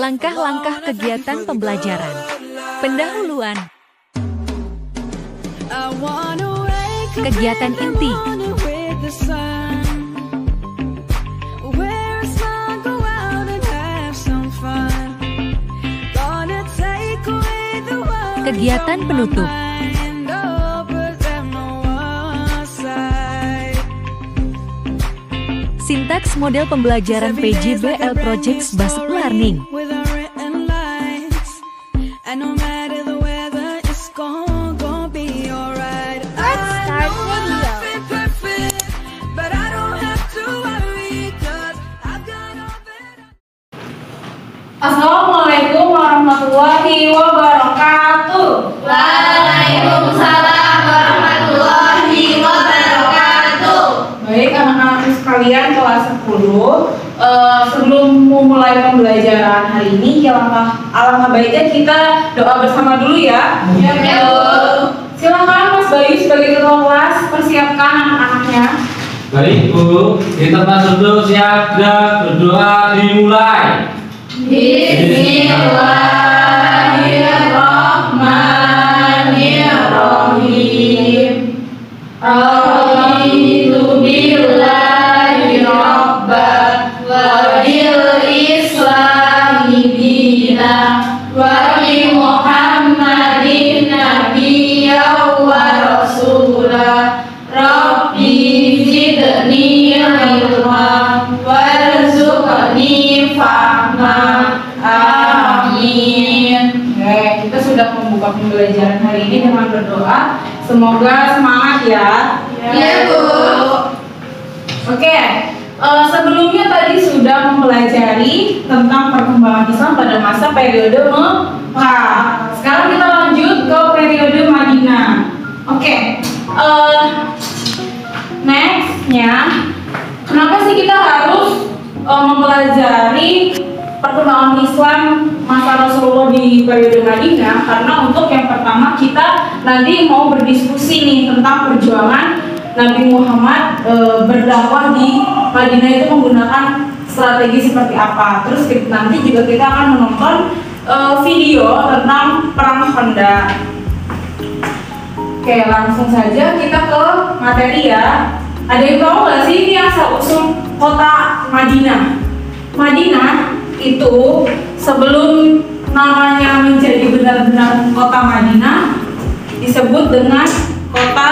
Langkah-langkah kegiatan pembelajaran. Pendahuluan. Kegiatan inti. Kegiatan penutup. Sintaks model pembelajaran PJBL Projects Basic Learning. Assalamualaikum warahmatullahi wabarakatuh. Waalaikumsalam warahmatullahi wabarakatuh. Baik anak-anak sekalian kelas 10, sebelum memulai pembelajaran hari ini, alangkah baiknya kita doa bersama dulu ya. Silakan Mas Bayu sebagai ketua kelas persiapkan anak-anaknya. Baik Bu, di tempat duduk siap dan berdoa dimulai. Bismillahirrahmanirrahim. Raditu billahi rabban wa bil islami dinan wa bi Muhammadin nabiyyan wa rasulah. Rabbi zidni ilman warzuqni fahman. Amin. Oke, kita sudah membuka pembelajaran hari ini dengan berdoa. Semoga semangat ya. Ya Bu. Oke, sebelumnya tadi sudah mempelajari tentang perkembangan Islam pada masa periode Mekah. Sekarang kita lanjut ke periode Madinah. Oke, nextnya, kenapa sih kita harus mempelajari perkembangan Islam masa Rasulullah di periode Madinah? Karena untuk yang pertama kita nanti mau berdiskusi nih tentang perjuangan Nabi Muhammad berdakwah di Madinah itu menggunakan strategi seperti apa. Terus nanti juga kita akan menonton video tentang perang Khandaq. Oke, langsung saja kita ke materi ya. Ada yang tahu nggak sih ini asal usul kota Madinah? Madinah itu sebelum namanya menjadi benar-benar kota Madinah disebut dengan kota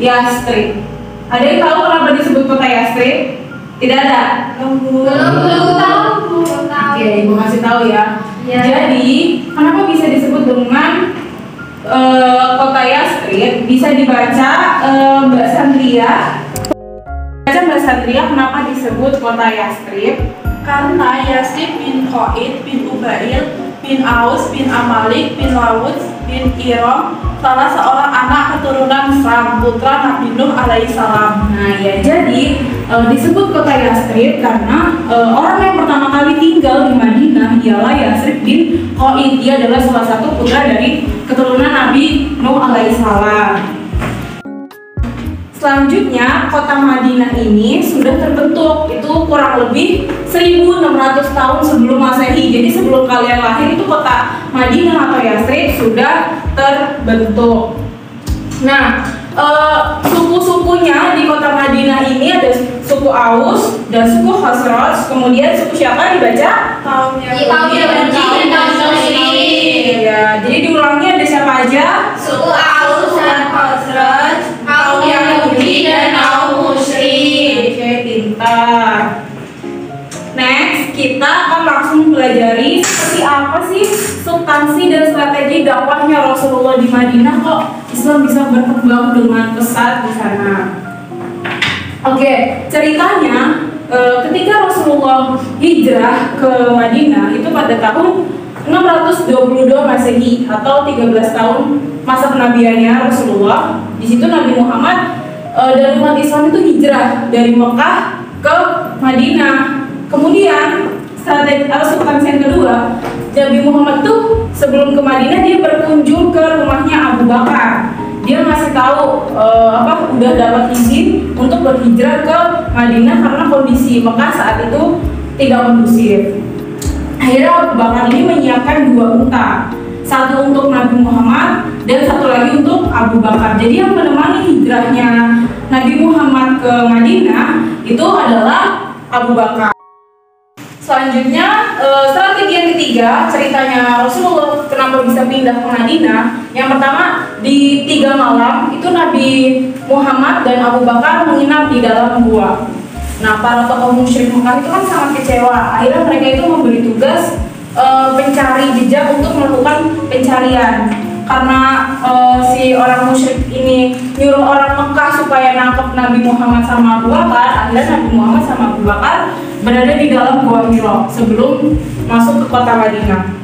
Yasrib. Ada yang tahu kenapa disebut kota Yasrib? Tidak ada? Belum tahu. Oke, ibu kasih tahu ya. Jadi kenapa bisa disebut dengan kota Yasrib? Bisa dibaca Mbak Sandria. Baca Mbak Sandria kenapa disebut kota Yasrib? Karena Yasrib bin Khalid bin Ubail bin Aus bin Amalik bin Lawud bin Iram salah seorang anak keturunan Sam, putra Nabi Nuh alaihissalam. Nah ya, jadi disebut kota Yasrib karena orang yang pertama kali tinggal di Madinah ialah Yasrib bin Khalid. Dia adalah salah satu putra dari keturunan Nabi Nuh alaihissalam. Selanjutnya, kota Madinah ini sudah terbentuk itu kurang lebih 1600 tahun sebelum Masehi. Jadi sebelum kalian lahir itu kota Madinah atau Yasrib sudah terbentuk. Nah, suku-sukunya di kota Madinah ini ada suku Aus dan suku Khazraj. Kemudian suku siapa dibaca? Kaum Yahudi dan Musyrik. Ya, jadi diulangnya ada siapa aja? Suku Aus dan Khazraj, kaum Yahudi dan kaum Musyrik. Oke, pintar. Next, kita akan langsung mempelajari seperti apa sih substansi dan strategi dakwahnya Rasulullah di Madinah, kok Islam bisa berkembang dengan pesat di sana. Oke, ceritanya ketika Rasulullah hijrah ke Madinah itu pada tahun 622 Masehi atau 13 tahun masa kenabiannya Rasulullah. Di situ Nabi Muhammad dan umat Islam itu hijrah dari Mekah ke Madinah. Kemudian strategi atau substansi yang kedua, Nabi Muhammad tuh sebelum ke Madinah dia berkunjung ke rumahnya Abu Bakar. Dia ngasih tahu udah dapat izin untuk berhijrah ke Madinah karena kondisi Mekah saat itu tidak kondusif. Akhirnya Abu Bakar ini menyiapkan 2 unta, satu untuk Nabi Muhammad dan satu lagi untuk Abu Bakar. Jadi yang menemani hijrahnya Nabi Muhammad ke Madinah itu adalah Abu Bakar. Selanjutnya strategi yang ketiga, ceritanya Rasulullah kenapa bisa pindah ke Madinah. Yang pertama, di 3 malam itu Nabi Muhammad dan Abu Bakar menginap di dalam gua. Nah, para tokoh musyrik Mekah itu kan sangat kecewa. Akhirnya mereka itu memberi tugas pencari jejak untuk melakukan pencarian. Karena si orang musyrik ini nyuruh orang Mekah supaya nangkep Nabi Muhammad sama Abu Bakar, akhirnya Nabi Muhammad sama Abu Bakar berada di dalam gua Hira sebelum masuk ke kota Madinah.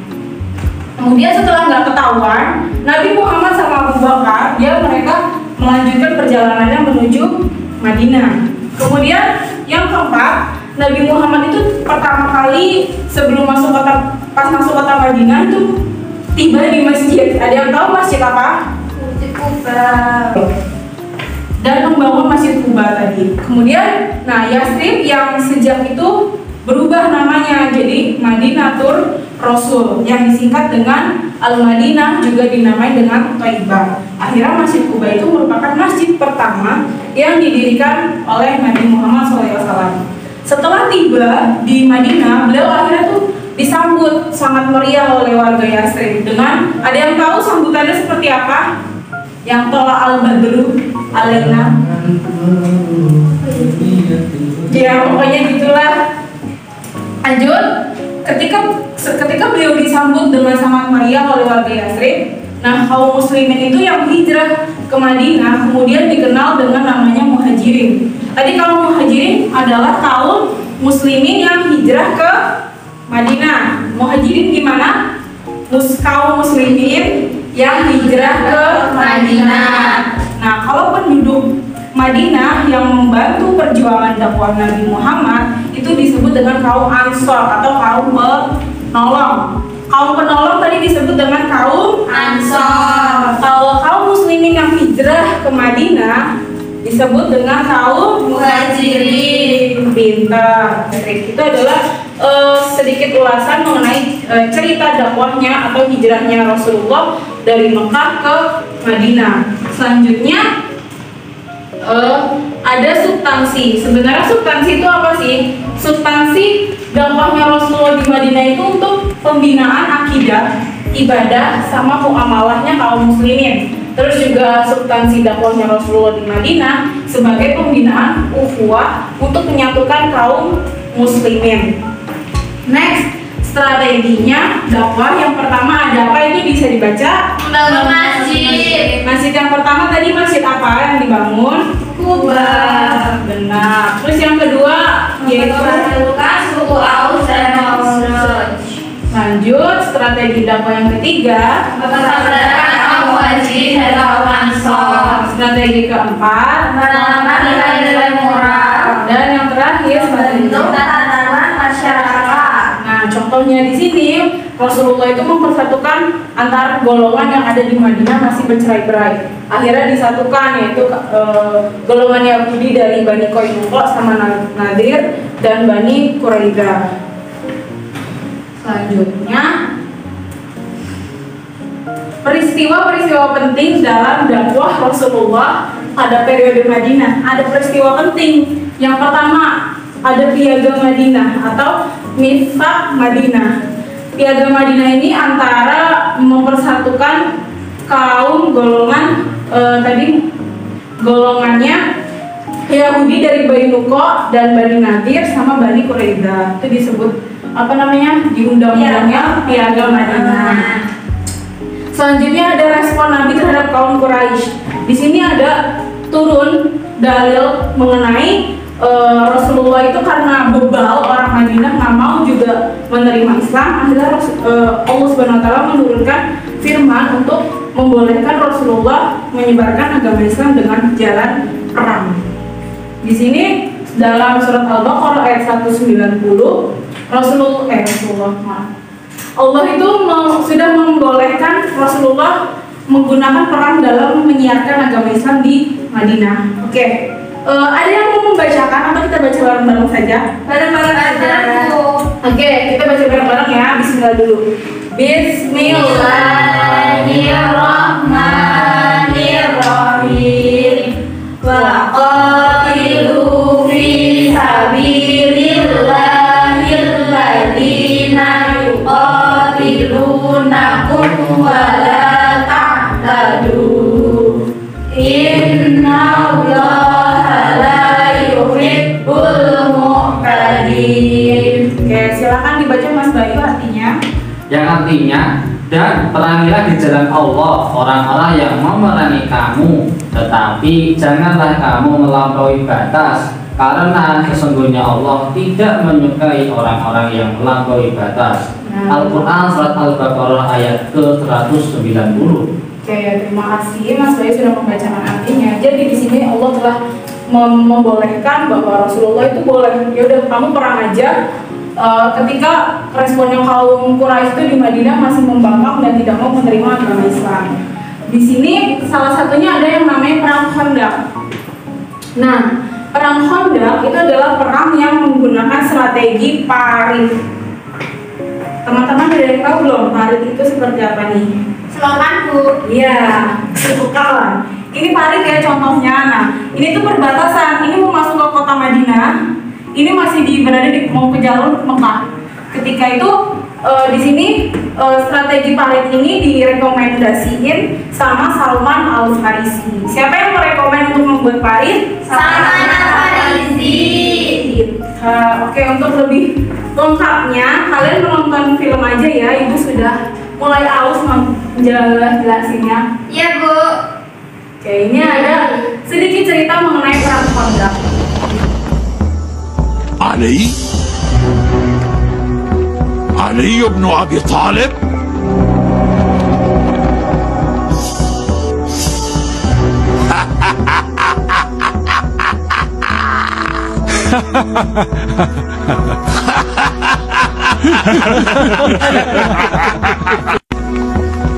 Kemudian setelah nggak ketahuan, Nabi Muhammad sama Abu Bakar, mereka melanjutkan perjalanannya menuju Madinah. Kemudian yang keempat, Nabi Muhammad itu pertama kali sebelum pas masuk kota Madinah itu tiba di masjid. Ada yang tahu masjid apa? Masjid Kuba. Dan membangun Masjid Kuba tadi. Kemudian, Yasrib yang sejak itu berubah namanya jadi Madinatul Rasul, yang disingkat dengan Al-Madinah, juga dinamai dengan Thaibah. Akhirnya Masjid Kuba itu merupakan masjid pertama yang didirikan oleh Nabi Muhammad SAW. Setelah tiba di Madinah, beliau akhirnya tuh disambut sangat meriah oleh warga Yasrib dengan, ada yang tahu sambutannya seperti apa? Yang tola al-badru alaina. Ya pokoknya gitulah. Lanjut, ketika beliau disambut dengan sangat meriah oleh warga Yasrib, kaum muslimin itu yang hijrah ke Madinah kemudian dikenal dengan namanya muhajirin. Tadi kaum muhajirin adalah kaum muslimin yang hijrah ke Madinah. Muhajirin gimana? Kaum muslimin yang hijrah ke Madinah. Kalau penduduk Madinah yang membantu perjuangan dakwah Nabi Muhammad itu disebut dengan kaum Ansor atau kaum penolong. Kaum penolong tadi disebut dengan kaum Ansor. Kalau kaum muslimin yang hijrah ke Madinah disebut dengan kaum Muhajirin. Pintar. Itu adalah sedikit ulasan mengenai cerita dakwahnya atau hijrahnya Rasulullah dari Mekah ke Madinah. Selanjutnya ada substansi. Sebenarnya substansi itu apa sih? Substansi dakwahnya Rasulullah di Madinah itu untuk pembinaan akidah, ibadah, sama muamalahnya kaum muslimin. Terus juga substansi dakwahnya Rasulullah di Madinah sebagai pembinaan ukhuwah untuk menyatukan kaum muslimin. Next, strateginya dakwah yang pertama ada apa, itu bisa dibaca? Membangun masjid. Masjid yang pertama tadi masjid apa yang dibangun? Kuba. Benar. Terus yang kedua yaitu Mempertemukan suku Aus dan Khazraj. lanjut, strategi dakwah yang ketiga Mempersaudaraan kaum Muhajirin dan kaum Ansor. strategi keempat Menanamkan nilai-nilai moral dan yang terakhir bentuk tatanan masyarakat. Contohnya di sini Rasulullah itu mempersatukan antar golongan yang ada di Madinah masih bercerai-berai. Akhirnya disatukan, yaitu golongan Yahudi dari Bani Qainuqa sama Nadir dan Bani Quraidah. Selanjutnya, peristiwa-peristiwa penting dalam dakwah Rasulullah pada periode Madinah. Ada peristiwa penting. Yang pertama, ada Piagam Madinah atau Mitsaq Madinah. Piagam Madinah ini antara mempersatukan kaum golongan tadi golongannya Yahudi dari Bani Nuqa dan Bani Nadir sama Bani Quraidah. Itu disebut apa namanya? Di undang-undangnya Piagam Madinah. Selanjutnya ada respon Nabi terhadap kaum Quraisy. Di sini ada turun dalil mengenai Rasulullah itu karena bebal orang Madinah nggak mau juga menerima Islam. Akhirnya Allah Subhanahu Wa Taala menurunkan firman untuk membolehkan Rasulullah menyebarkan agama Islam dengan jalan perang. Di sini dalam surat Al-Baqarah ayat 190 Allah itu sudah membolehkan Rasulullah menggunakan perang dalam menyiarkan agama Islam di Madinah. Oke. Ada yang mau membacakan atau kita baca bareng-bareng saja? Bareng-bareng aja. Oke, kita baca bareng-bareng ya. Bismillah dulu. Bismillahirrahmanirrahim. Wa qatilu fi sabilillahil ladzina yuqatilunakum wa la ta'tadu. Innallaha la yuhibbul mu'tadin. Oke, silakan dibaca Mas Bayu artinya. Yang artinya, dan perangilah di jalan Allah orang-orang yang memerangi kamu, tetapi janganlah kamu melampaui batas, karena sesungguhnya Allah tidak menyukai orang-orang yang melampaui batas. Al-Quran Surat Al-Baqarah ayat ke-190. Oke, terima kasih Mas Bayu sudah membacakan artinya. Jadi di sini Allah telah membolehkan bahwa Rasulullah itu boleh, ya udah kamu perang aja. Ketika responnya kaum Quraisy itu di Madinah masih membangkang dan tidak mau menerima agama Islam. Di sini salah satunya ada yang namanya perang Khandaq. Nah, perang Khandaq itu adalah perang yang menggunakan strategi parit. Teman-teman ada yang tahu belum parit itu seperti apa nih? Slogan Bu. Iya, bukan. Ini parit ya contohnya. Nah, ini tuh perbatasan. Ini mau masuk ke kota Madinah. Ini masih berada di mau ke jalur Mekah. Ketika itu di sini strategi parit ini direkomendasiin sama Salman Al Farisi. Siapa yang merekomend untuk membuat parit? Salman Al Farisi. Oke, untuk lebih lengkapnya kalian menonton film aja ya. Ibu sudah mulai aus menjelasinnya. Iya Bu. Oke, ini ada sedikit cerita mengenai perang Khandaq. علي بن أبي طالب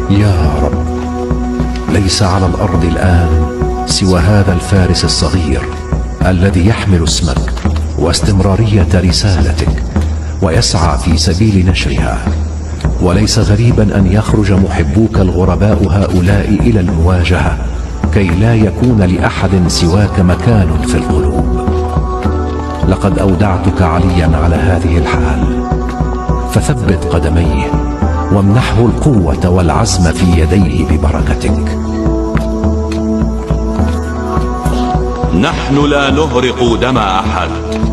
يا رب، ليس على الأرض الآن سوى هذا الفارس الصغير الذي يحمل اسمك واستمرارية رسالتك ويسعى في سبيل نشرها، وليس غريبا أن يخرج محبوك الغرباء هؤلاء إلى المواجهة كي لا يكون لأحد سواك مكان في القلوب. لقد أودعتك عليا على هذه الحال، فثبت قدميه وامنحه القوة والعزم في يديه ببركتك. نحن لا نهرق دم أحد.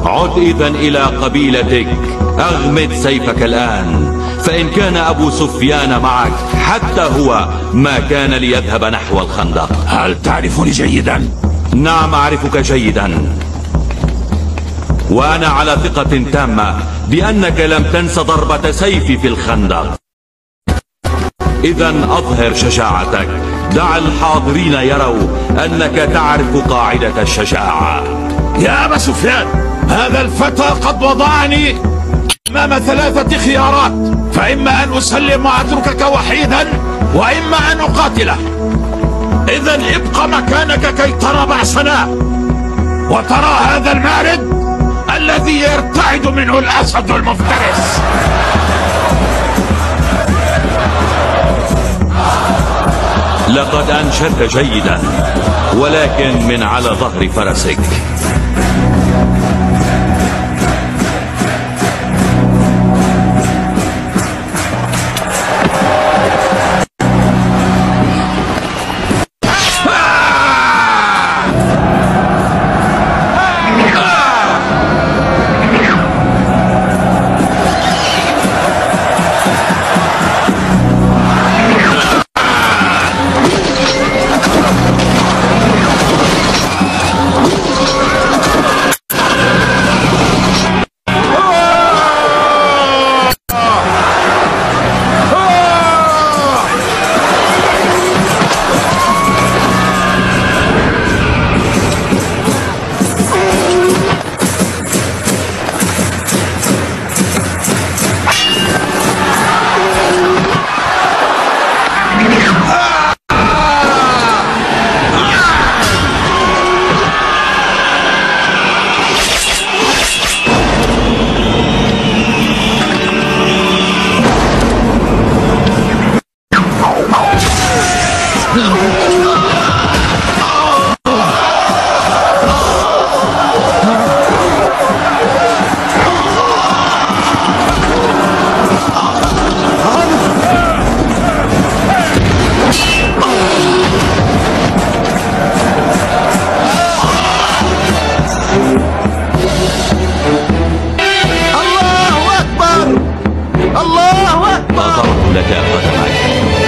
عد إذن إلى قبيلتك، أغمد سيفك الآن، فإن كان أبو سفيان معك حتى هو ما كان ليذهب نحو الخندق. هل تعرفني جيدا؟ نعم أعرفك جيدا، وأنا على ثقة تامة بأنك لم تنس ضربة سيفي في الخندق. إذن أظهر شجاعتك، دع الحاضرين يروا أنك تعرف قاعدة الشجاعة. يا أبا سفيان، هذا الفتى قد وضعني أمام 3 خيارات، فإما أن أسلم وأتركك وحيدا، وإما أن أقاتله. إذن ابق مكانك كي ترى بأسنا وترى هذا المارد الذي يرتعد منه الأسد المفترس. لقد أنشدت جيدا، ولكن من على ظهر فرسك.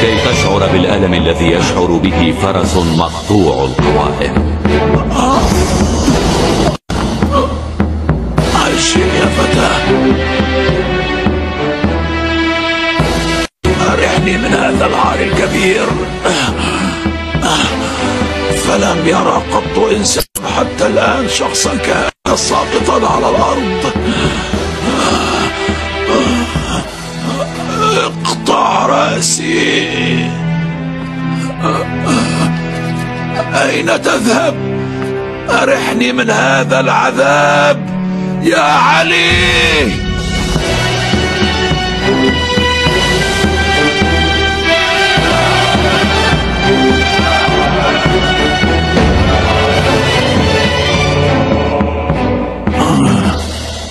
كي تشعر بالألم الذي يشعر به فرس مقطوع القوائم. عيشي يا فتاة، أرحني من هذا العار الكبير. فلم يرى قط إنسان حتى الآن شخصا كان ساقطا على الأرض. اقطع رأسي. أين تذهب؟ أرحني من هذا العذاب يا علي.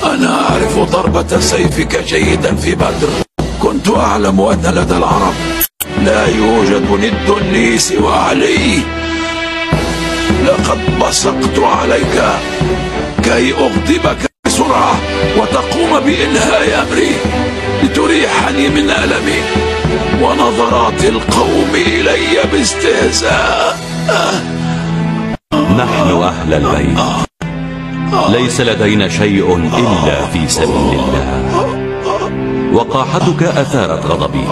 أنا أعرف ضربة سيفك جيدا في بدر. كنت أعلم أن لدى العرب لا يوجد ند لي سوى علي. لقد بصقت عليك كي أغضبك بسرعة وتقوم بإنهاء أمري لتريحني من ألمي ونظرات القوم إلي باستهزاء. نحن أهل البيت ليس لدينا شيء إلا في سبيل الله. وقاحتك أثارت غضبي.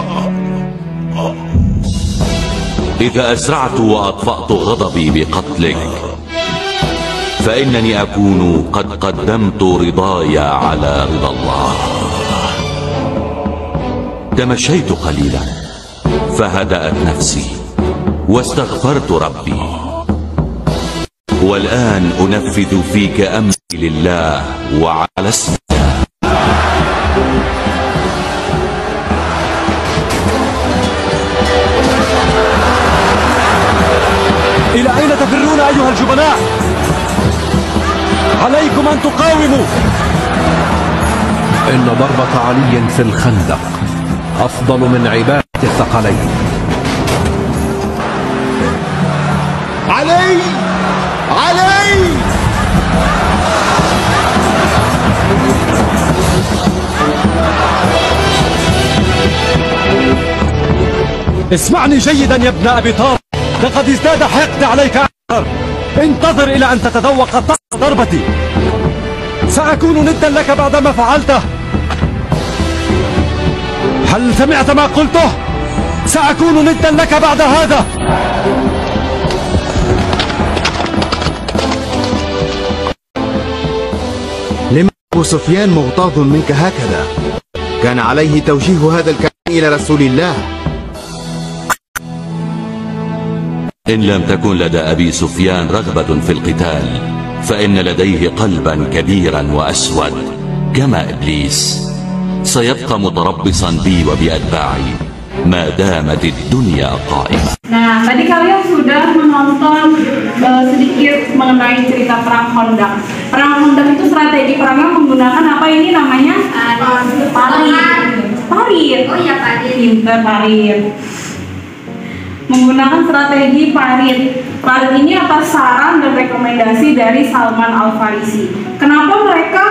إذا أسرعت وأطفأت غضبي بقتلك فإنني أكون قد قدمت رضاي على رضا الله. تمشيت قليلا فهدأت نفسي واستغفرت ربي، والآن أنفذ فيك أمري لله وعلى اسمه. إلى أين تفرون أيها الجبناء؟ عليكم أن تقاوموا. إن ضربة علي في الخندق أفضل من عبادة الثقلين. علي! علي! اسمعني جيدا يا ابن أبي طالب، لقد ازداد حقدي عليك أكثر. انتظر إلى أن تتذوق طعم ضربتي. سأكون ندا لك بعدما فعلته. هل سمعت ما قلته؟ سأكون ندا لك بعد هذا. لما أبو سفيان مغتاظ منك هكذا؟ كان عليه توجيه هذا الكلام إلى رسول الله. إن لم تكن لدى أبي سفيان رغبة في القتال فإن لديه قلبا كبيرا وأسود كما إبليس، سيبقى متربصا بي وبأتباعي ما دامت الدنيا قائمة. Nah, tadi kalian sudah menonton sedikit mengenai cerita perang Khandaq. Perang Khandaq itu strategi perangnya menggunakan apa ini namanya? Parit. Oh ya, parit. Parit. Menggunakan strategi parit. Parit ini atas saran dan rekomendasi dari Salman Al-Farisi. Kenapa mereka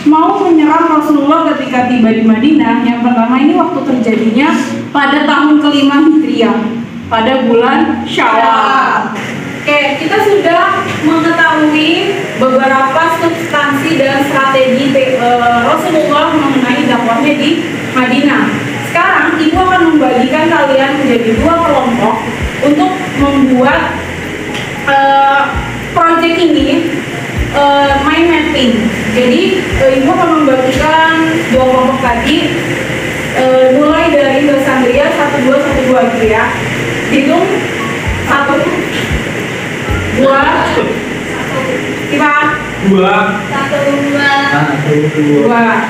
mau menyerang Rasulullah ketika tiba di Madinah? Yang pertama, ini waktu terjadinya pada tahun ke-5 Hijriah, pada bulan Syawal. Oke, kita sudah mengetahui beberapa substansi dan strategi Rasulullah mengenai dakwahnya di Madinah. Sekarang ibu akan membagikan kalian menjadi 2 kelompok untuk membuat project ini, mind mapping. Jadi ibu akan membagikan 2 kelompok tadi, mulai dari Alexandria 1212 gitu ya. Hitung 1, 2, 3, 2.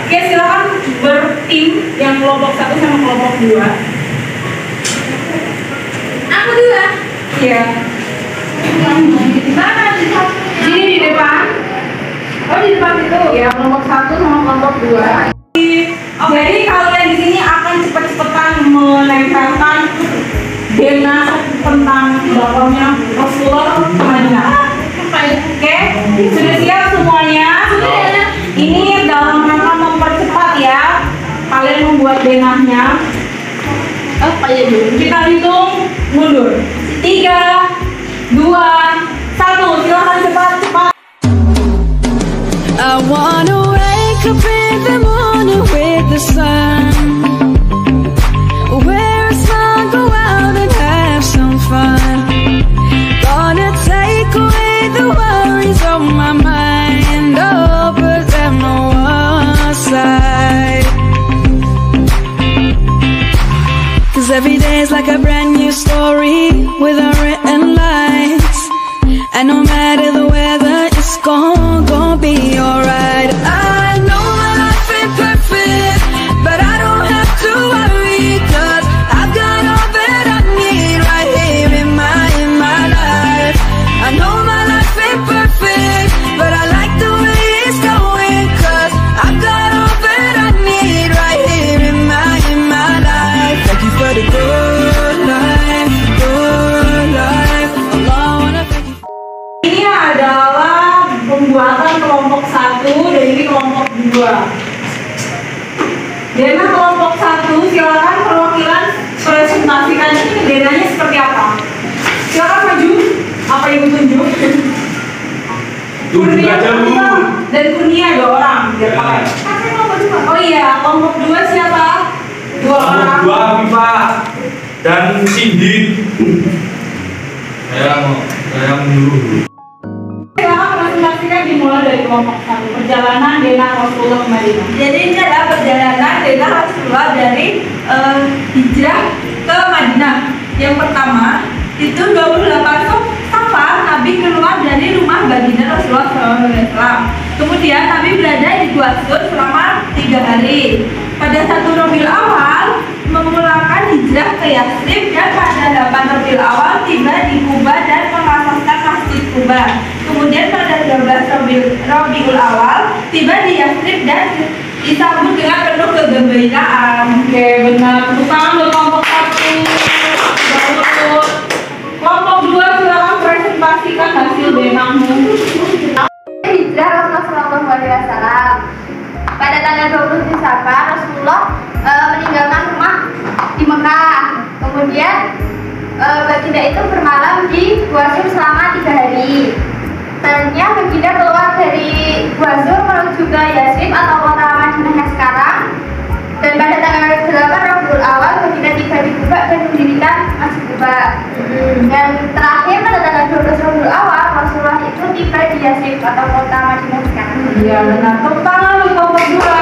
Oke, silakan bertim yang kelompok 1 sama kelompok 2. Aku dulu. Iya. Mana? Sini di depan. Oh, di depan itu ya, kelompok 1 sama kelompok 2. Jadi kalian di sini akan cepet-cepetan menempelkan denah tentang dakwahnya Rasulullah ke Madinah. Oke, sudah siap semuanya? Sudah. Ini dalam rangka mempercepat ya. Kalian membuat denahnya. aja dulu. Kita hitung mundur. 3, 2, 1. Silakan cepat. I wanna wake up in the morning with the sun. Wear a smile, go out and have some fun. Gonna take away the worries on my mind. Oh, put them aside. 'Cause every day is like a brand new story with unwritten lines. And no matter the weather, it's gonna be alright. I know my life ain't perfect, but I don't have to worry, 'cause I've got all that I need right here in my life. I know my life ain't perfect, but I like the way it's going, 'cause I've got all that I need right here in my life. Thank you for the good life, good life. Allah, I wanna thank you. Ini adalah pembuatan kelompok 1 dan ini kelompok 2. Dena kelompok 1, silakan perwakilan presentasikan ini denanya seperti apa. Silakan maju. Apa ibu tunjuk? Kurnia dan Kurnia 2 orang. Biar pakai. Oh iya, kelompok 2 siapa? 2 orang. Kelompok 2 Viva dan Cindy. Saya menyuruh. Silakan presentasikan dimulai dari kelompok 1. Perjalanan Dena Rasulullah ke Madinah. Jadi ini adalah perjalanan Dena Rasulullah dari hijrah ke Madinah. Yang pertama itu 28 Safar Nabi keluar dari rumah baginda Rasulullah SAW. Kemudian Nabi berada di Gua Sur selama 3 hari. Pada 1 Rabiul Awal memulakan hijrah ke Yathrib, dan pada 8 Rabiul Awal tiba di Kuba dan mengasaskan Masjid Kuba. Kemudian pada 12 Rabiul Awal tiba di Yathrib dan disambut dengan penuh kegembiraan. Oke, benar. Tepuk tangan untuk kelompok 1. Bagus. Kelompok 2 silakan presentasikan hasil Denamu. Hijrah Rasulullah SAW. Pada tanggal 20 Safar Rasulullah meninggalkan rumah di Mekah. Kemudian baginda itu bermalam di Gua Sur selama 3 hari. Selanjutnya baginda keluar dari Gua Sur menuju ke Yathrib atau kota Madinah yang sekarang. Dan pada tanggal 8 Rabiul Awal baginda tiba di Kuba dan mendirikan Masjid Kuba. Dan terakhir pada tanggal 12 Rabiul Awal Rasulullah itu tiba di Yathrib atau kota Madinah sekarang. Iya benar. Tepuk tangan untuk kelompok 2.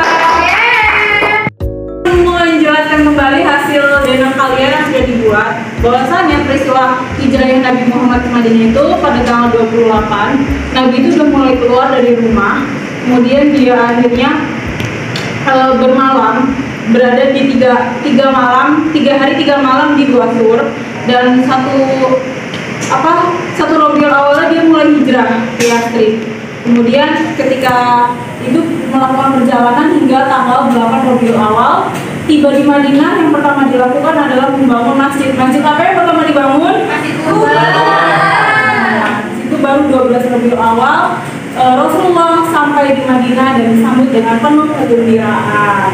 Menjelaskan kembali hasil denam kalian yang sudah dibuat. Bahwasannya peristiwa hijrah Nabi Muhammad ke Madinah itu pada tanggal 28. Nabi itu sudah mulai keluar dari rumah. Kemudian dia akhirnya bermalam, berada di 3 hari 3 malam di Gua Sur. Dan satu Rabiul Awal dia mulai hijrah ke Yathrib. Kemudian ketika itu melakukan perjalanan hingga tanggal 8 Rabiul Awal, tiba di Madinah. Yang pertama dilakukan adalah membangun masjid. Masjid apa yang pertama dibangun? Masjid Kuba. Itu baru 12 Rabiul Awal. Rasulullah sampai di Madinah dan disambut dengan penuh kegembiraan.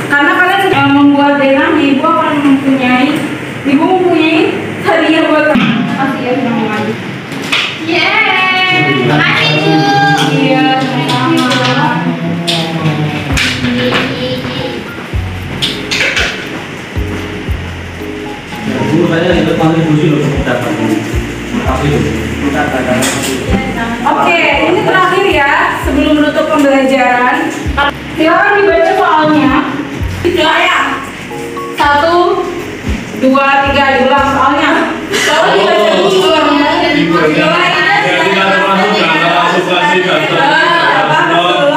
Karena kalian sudah membuat denam, ibu akan mempunyai hadiah buat kasih ya sudah mengaji. Makasih Cu. Iya, sama-sama. Guru saya ikut kontribusi loh dapat. Oke, ini terakhir ya sebelum menutup pembelajaran. Silakan dibaca soalnya. Ya. 1, 2, 3 diulang soalnya. Kalau dibaca dulu. Rasulullah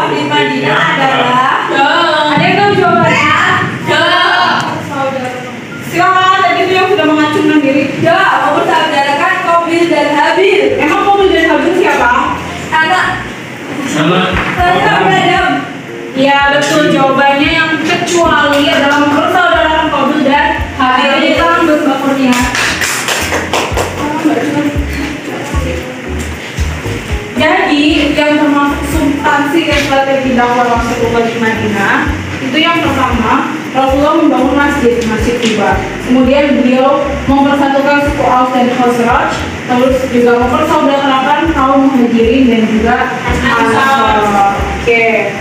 di Madinah adalah Ada yang tahu jawabannya? Silakan, tadi itu yang sudah mengacungkan diri. Mempersaudarakan Qabil dan Habil. Emang Qabil dan Habil siapa? Anak Sama. Ya betul, jawabannya yang kecuali adalah mempersaudarakan Qabil dan Habil. Ini tangan buat Mbak Kurnia. Jadi yang termasuk substansi dan strategi dakwah Rasulullah di Madinah itu yang pertama, Rasulullah membangun Masjid Kuba. Kemudian beliau mempersatukan suku Aus dan Khazraj, terus juga mempersaudarakan kaum Muhajirin dan juga Ansar. Oke.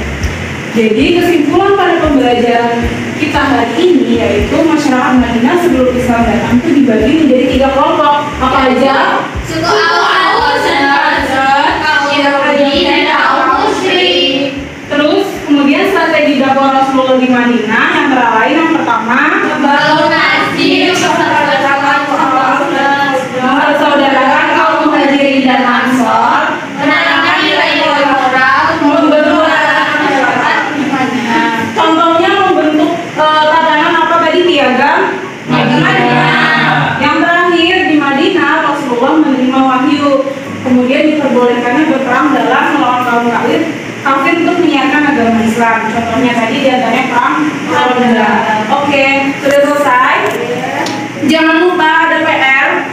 Jadi kesimpulan pada pembelajaran kita hari ini yaitu masyarakat Madinah sebelum Islam datang itu dibagi menjadi 3 kelompok. Apa aja? Suku Aus dan Khazraj, kaum Yahudi dan kaum musyrik. Terus kemudian strategi dakwah Rasulullah di Madinah yang lain yang pertama Membangun masjid, mempersaudarakan kaum Muhajirin dan Ansar, menanamkan nilai-nilai moral, membentuk masyarakat di Madinah. Contohnya membentuk tatanan apa tadi piagam Madinah. Yang terakhir di Madinah Rasulullah menerima wahyu, kemudian diperbolehkannya berperang dalam melawan kaum kafir untuk menyiarkan agama Islam. Contohnya tadi diantaranya perang Khandaq. Oke, sudah selesai. Jangan lupa ada PR.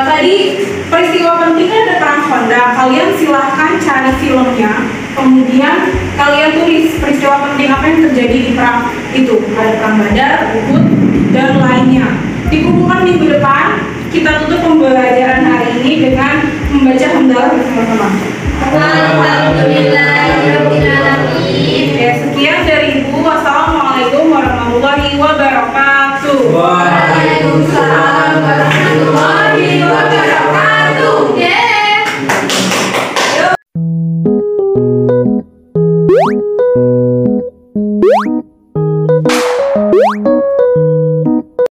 Tadi peristiwa pentingnya ada perang Khandaq. Kalian silahkan cari filmnya. Kemudian kalian tulis peristiwa penting apa yang terjadi di perang itu. Ada perang Badar, Uhud, dan lainnya. Dikumpulkan minggu depan. Kita tutup pembelajaran hari ini dengan membaca hamdalah bersama-sama. Alhamdulillahirrahmanirrahim. Sekian dari Ibu. Wassalamualaikum warahmatullahi wabarakatuh. Waalaikumsalam warahmatullahi wabarakatuh. Yeah.